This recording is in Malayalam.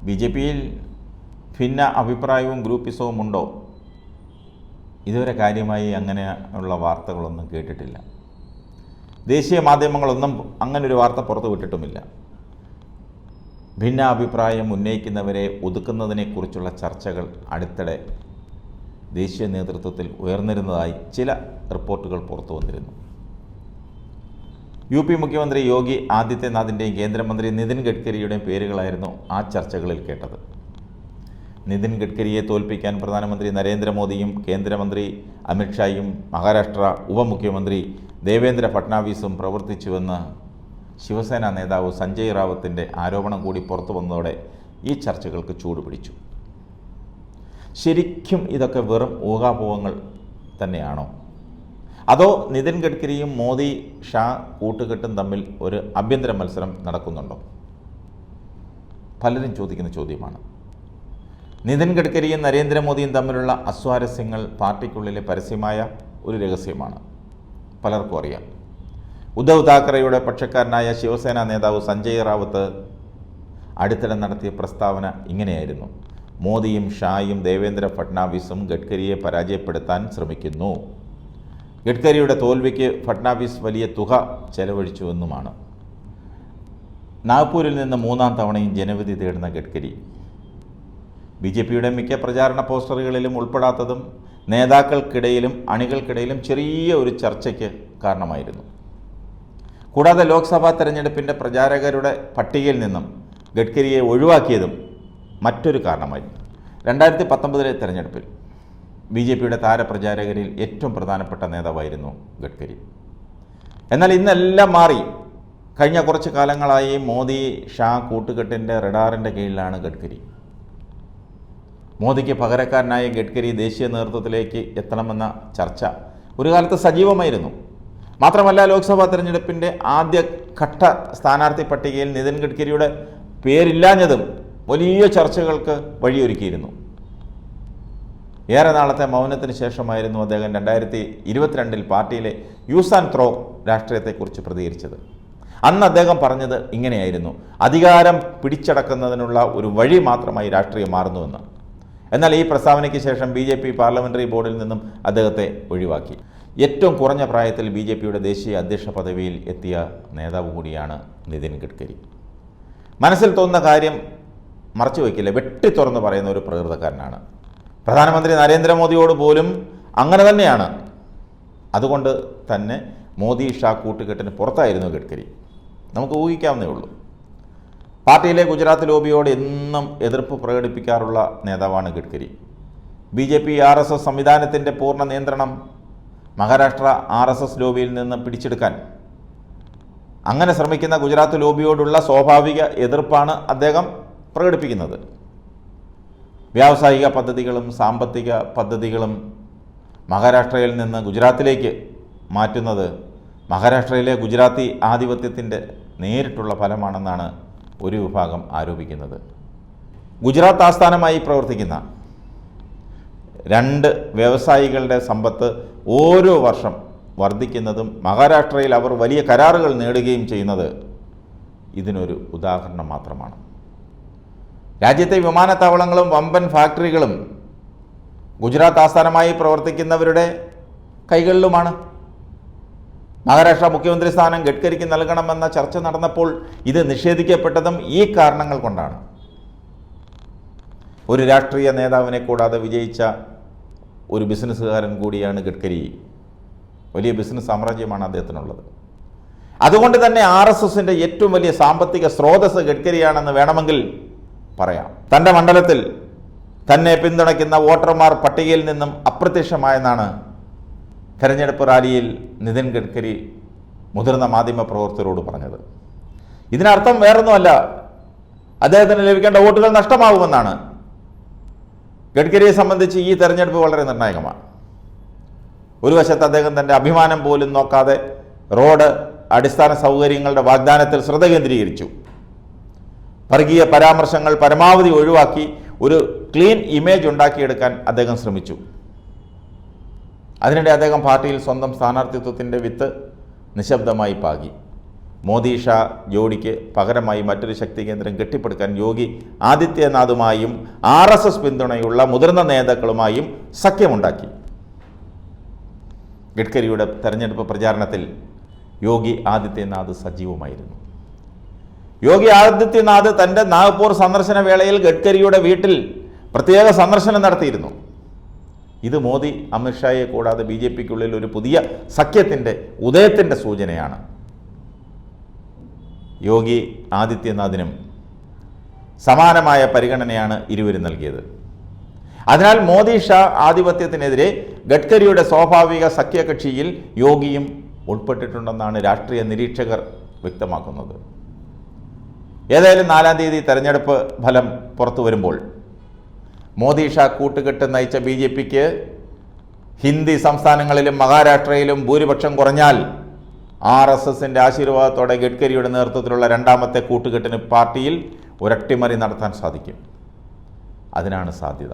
BJP-യിൽ ഭിന്ന അഭിപ്രായവും ഗ്രൂപ്പിസവും ഉണ്ടോ? ഇതുവരെ കാര്യമായി അങ്ങനെയുള്ള വാർത്തകളൊന്നും കേട്ടിട്ടില്ല. ദേശീയ മാധ്യമങ്ങളൊന്നും അങ്ങനൊരു വാർത്ത പുറത്തു വിട്ടിട്ടുമില്ല. ഭിന്ന അഭിപ്രായം ഉന്നയിക്കുന്നവരെ ഒതുക്കുന്നതിനെക്കുറിച്ചുള്ള ചർച്ചകൾ അടുത്തിടെ ദേശീയ നേതൃത്വത്തിൽ ഉയർന്നിരുന്നതായി ചില റിപ്പോർട്ടുകൾ പുറത്തു വന്നിരുന്നു. UP മുഖ്യമന്ത്രി യോഗി ആദിത്യനാഥിൻ്റെയും കേന്ദ്രമന്ത്രി നിതിൻ ഗഡ്കരിയുടെയും പേരുകളായിരുന്നു ആ ചർച്ചകളിൽ കേട്ടത്. നിതിൻ ഗഡ്കരിയെ തോൽപ്പിക്കാൻ പ്രധാനമന്ത്രി നരേന്ദ്രമോദിയും കേന്ദ്രമന്ത്രി അമിത്ഷായും മഹാരാഷ്ട്ര ഉപമുഖ്യമന്ത്രി ദേവേന്ദ്ര ഫട്നാവിസും പ്രവർത്തിച്ചുവെന്ന് ശിവസേന നേതാവ് സഞ്ജയ് റാവത്തിൻ്റെ ആരോപണം കൂടി പുറത്തു വന്നതോടെ ഈ ചർച്ചകൾക്ക് ചൂടുപിടിച്ചു. ശരിക്കും ഇതൊക്കെ വെറും ഊഹാപോഹങ്ങൾ തന്നെയാണോ? അതോ നിതിൻ ഗഡ്കരിയും മോദി ഷാ കൂട്ടുകെട്ടും തമ്മിൽ ഒരു ആഭ്യന്തര മത്സരം നടക്കുന്നുണ്ടോ? പലരും ചോദിക്കുന്ന ചോദ്യമാണ്. നിതിൻ ഗഡ്കരിയും നരേന്ദ്രമോദിയും തമ്മിലുള്ള അസ്വാരസ്യങ്ങൾ പാർട്ടിക്കുള്ളിലെ പരസ്യമായ ഒരു രഹസ്യമാണ്, പലർക്കും അറിയാം. ഉദ്ധവ് താക്കറെയുടെ പക്ഷക്കാരനായ ശിവസേന നേതാവ് സഞ്ജയ് റാവത്ത് അടുത്തിടെ നടത്തിയ പ്രസ്താവന ഇങ്ങനെയായിരുന്നു: മോദിയും ഷായും ദേവേന്ദ്ര ഫട്നാവിസും ഗഡ്കരിയെ പരാജയപ്പെടുത്താൻ ശ്രമിക്കുന്നു. ഗഡ്കരിയുടെ തോൽവിക്ക് ഫട്നാവിസ് വലിയ തുക ചെലവഴിച്ചുവെന്നുമാണ്. നാഗ്പൂരിൽ നിന്ന് 3ാം തവണയും ജനവിധി തേടുന്ന ഗഡ്കരി BJP-യുടെ മിക്ക പ്രചാരണ പോസ്റ്ററുകളിലും ഉൾപ്പെടാത്തതും നേതാക്കൾക്കിടയിലും അണികൾക്കിടയിലും ചെറിയ ഒരു ചർച്ചയ്ക്ക് കാരണമായിരുന്നു. കൂടാതെ ലോക്സഭാ തെരഞ്ഞെടുപ്പിൻ്റെ പ്രചാരകരുടെ പട്ടികയിൽ നിന്നും ഗഡ്കരിയെ ഒഴിവാക്കിയതും മറ്റൊരു കാരണമായിരുന്നു. 2019 തെരഞ്ഞെടുപ്പിൽ BJP-യുടെ താരപ്രചാരകരിൽ ഏറ്റവും പ്രധാനപ്പെട്ട നേതാവായിരുന്നു ഗഡ്കരി. എന്നാൽ ഇന്നെല്ലാം മാറി. കഴിഞ്ഞ കുറച്ച് കാലങ്ങളായി മോദി ഷാ കൂട്ടുകെട്ടിൻ്റെ റഡാറിൻ്റെ കീഴിലാണ് ഗഡ്കരി. മോദിക്ക് പകരക്കാരനായ ഗഡ്കരി ദേശീയ നേതൃത്വത്തിലേക്ക് എത്തണമെന്ന ചർച്ച ഒരു കാലത്ത് സജീവമായിരുന്നു. മാത്രമല്ല, ലോക്സഭാ തെരഞ്ഞെടുപ്പിൻ്റെ ആദ്യഘട്ട സ്ഥാനാർത്ഥി പട്ടികയിൽ നിതിൻ ഗഡ്കരിയുടെ പേരില്ലാഞ്ഞതും വലിയ ചർച്ചകൾക്ക് വഴിയൊരുക്കിയിരുന്നു. ഏറെ നാളത്തെ മൗനത്തിന് ശേഷമായിരുന്നു അദ്ദേഹം 2022 പാർട്ടിയിലെ യൂസ് ആൻഡ് ത്രോ രാഷ്ട്രീയത്തെക്കുറിച്ച് പ്രതികരിച്ചത്. അന്ന് അദ്ദേഹം പറഞ്ഞത് ഇങ്ങനെയായിരുന്നു: അധികാരം പിടിച്ചടക്കുന്നതിനുള്ള ഒരു വഴി മാത്രമായി രാഷ്ട്രീയം മാറുന്നുവെന്ന്. എന്നാൽ ഈ പ്രസ്താവനയ്ക്ക് ശേഷം BJP പാർലമെൻ്ററി ബോർഡിൽ നിന്നും അദ്ദേഹത്തെ ഒഴിവാക്കി. ഏറ്റവും കുറഞ്ഞ പ്രായത്തിൽ BJP-യുടെ ദേശീയ അധ്യക്ഷ പദവിയിൽ എത്തിയ നേതാവ് കൂടിയാണ് നിതിൻ ഗഡ്കരി. മനസ്സിൽ തോന്നുന്ന കാര്യം മറച്ചു വയ്ക്കില്ല, വെട്ടി തുറന്ന് പറയുന്ന ഒരു പ്രകൃതക്കാരനാണ്. പ്രധാനമന്ത്രി നരേന്ദ്രമോദിയോട് പോലും അങ്ങനെ തന്നെയാണ്. അതുകൊണ്ട് തന്നെ മോദി ഷാ കൂട്ടുകെട്ടിന് പുറത്തായിരുന്നു ഗഡ്കരി. നമുക്ക് ഊഹിക്കാവുന്നേ ഉള്ളൂ. പാർട്ടിയിലെ ഗുജറാത്ത് ലോബിയോട് എന്നും എതിർപ്പ് പ്രകടിപ്പിക്കാറുള്ള നേതാവാണ് ഗഡ്കരി. BJP RSS സംവിധാനത്തിൻ്റെ പൂർണ്ണ നിയന്ത്രണം മഹാരാഷ്ട്ര RSS ലോബിയിൽ നിന്ന് പിടിച്ചെടുക്കാൻ അങ്ങനെ ശ്രമിക്കുന്ന ഗുജറാത്ത് ലോബിയോടുള്ള സ്വാഭാവിക എതിർപ്പാണ് അദ്ദേഹം പ്രകടിപ്പിക്കുന്നത്. വ്യാവസായിക പദ്ധതികളും സാമ്പത്തിക പദ്ധതികളും മഹാരാഷ്ട്രയിൽ നിന്ന് ഗുജറാത്തിലേക്ക് മാറ്റുന്നത് മഹാരാഷ്ട്രയിലെ ഗുജറാത്തി ആധിപത്യത്തിൻ്റെ നേരിട്ടുള്ള ഫലമാണെന്നാണ് ഒരു വിഭാഗം ആരോപിക്കുന്നത്. ഗുജറാത്ത് ആസ്ഥാനമായി പ്രവർത്തിക്കുന്ന 2 വ്യവസായികളുടെ സമ്പത്ത് ഓരോ വർഷം വർദ്ധിക്കുന്നതും മഹാരാഷ്ട്രയിൽ അവർ വലിയ കരാറുകൾ നേടുകയും ചെയ്യുന്നത് ഇതിനൊരു ഉദാഹരണം മാത്രമാണ്. രാജ്യത്തെ വിമാനത്താവളങ്ങളും വമ്പൻ ഫാക്ടറികളും ഗുജറാത്ത് ആസ്ഥാനമായി പ്രവർത്തിക്കുന്നവരുടെ കൈകളിലുമാണ്. മഹാരാഷ്ട്ര മുഖ്യമന്ത്രി സ്ഥാനം ഗഡ്കരിക്ക് നൽകണമെന്ന ചർച്ച നടന്നപ്പോൾ ഇത് നിഷേധിക്കപ്പെട്ടതും ഈ കാരണങ്ങൾ കൊണ്ടാണ്. ഒരു രാഷ്ട്രീയ നേതാവിനെ കൂടാതെ വിജയിച്ച ഒരു ബിസിനസ്സുകാരൻ കൂടിയാണ് ഗഡ്കരി. വലിയ ബിസിനസ് സാമ്രാജ്യമാണ് അദ്ദേഹത്തിനുള്ളത്. അതുകൊണ്ട് തന്നെ RSSൻ്റെ ഏറ്റവും വലിയ സാമ്പത്തിക സ്രോതസ് ഗഡ്കരിയാണെന്ന് വേണമെങ്കിൽ പറയാം. തൻ്റെ മണ്ഡലത്തിൽ തന്നെ പിന്തുണയ്ക്കുന്ന വോട്ടർമാർ പട്ടികയിൽ നിന്നും അപ്രത്യക്ഷമായെന്നാണ് തെരഞ്ഞെടുപ്പ് റാലിയിൽ നിതിൻ ഗഡ്കരി മുതിർന്ന മാധ്യമപ്രവർത്തകരോട് പറഞ്ഞത്. ഇതിനർത്ഥം വേറൊന്നുമല്ല, അദ്ദേഹത്തിന് ലഭിക്കേണ്ട വോട്ടുകൾ നഷ്ടമാകുമെന്നാണ്. ഗഡ്കരിയെ സംബന്ധിച്ച് ഈ തെരഞ്ഞെടുപ്പ് വളരെ നിർണായകമാണ്. ഒരു വശത്ത് അദ്ദേഹം തൻ്റെ അഭിമാനം പോലും നോക്കാതെ റോഡ്, അടിസ്ഥാന സൗകര്യങ്ങളുടെ വാഗ്ദാനത്തിൽ ശ്രദ്ധ കേന്ദ്രീകരിച്ചു. വർഗീയ പരാമർശങ്ങൾ പരമാവധി ഒഴിവാക്കി ഒരു ക്ലീൻ ഇമേജ് ഉണ്ടാക്കിയെടുക്കാൻ അദ്ദേഹം ശ്രമിച്ചു. അതിനിടെ അദ്ദേഹം പാർട്ടിയിൽ സ്വന്തം സ്ഥാനാർത്ഥിത്വത്തിൻ്റെ വിത്ത് നിശബ്ദമായി പാകി. മോദി ഷാ ജോഡിക്ക് പകരമായി മറ്റൊരു ശക്തി കേന്ദ്രം കെട്ടിപ്പടുക്കാൻ യോഗി ആദിത്യനാഥുമായും RSS പിന്തുണയുള്ള മുതിർന്ന നേതാക്കളുമായും സഖ്യമുണ്ടാക്കി. ഗഡ്കരിയുടെ തെരഞ്ഞെടുപ്പ് പ്രചാരണത്തിൽ യോഗി ആദിത്യനാഥ് സജീവമായിരുന്നു. യോഗി ആദിത്യനാഥ് തൻ്റെ നാഗ്പൂർ സന്ദർശന വേളയിൽ ഗഡ്കരിയുടെ വീട്ടിൽ പ്രത്യേക സന്ദർശനം നടത്തിയിരുന്നു. ഇത് മോദി അമിത്ഷായെ കൂടാതെ BJPക്കുള്ളിൽ ഒരു പുതിയ സഖ്യത്തിൻ്റെ ഉദയത്തിൻ്റെ സൂചനയാണ്. യോഗി ആദിത്യനാഥിനും സമാനമായ പരിഗണനയാണ് ഇരുവരും നൽകിയത്. അതിനാൽ മോദി ഷാ ആധിപത്യത്തിനെതിരെ ഗഡ്കരിയുടെ സ്വാഭാവിക സഖ്യകക്ഷിയിൽ യോഗിയും ഉൾപ്പെട്ടിട്ടുണ്ടെന്നാണ് രാഷ്ട്രീയ നിരീക്ഷകർ വ്യക്തമാക്കുന്നത്. ഏതായാലും 4-ാം തീയതി തെരഞ്ഞെടുപ്പ് ഫലം പുറത്തു വരുമ്പോൾ മോദി ഷാ കൂട്ടുകെട്ട് നയിച്ച BJPക്ക് ഹിന്ദി സംസ്ഥാനങ്ങളിലും മഹാരാഷ്ട്രയിലും ഭൂരിപക്ഷം കുറഞ്ഞാൽ RSSന്റെ ആശീർവാദത്തോടെ ഗഡ്കരിയുടെ നേതൃത്വത്തിലുള്ള രണ്ടാമത്തെ കൂട്ടുകെട്ടിന് പാർട്ടിയിൽ ഒരട്ടിമറി നടത്താൻ സാധിക്കും. അതിനാണ് സാധ്യത.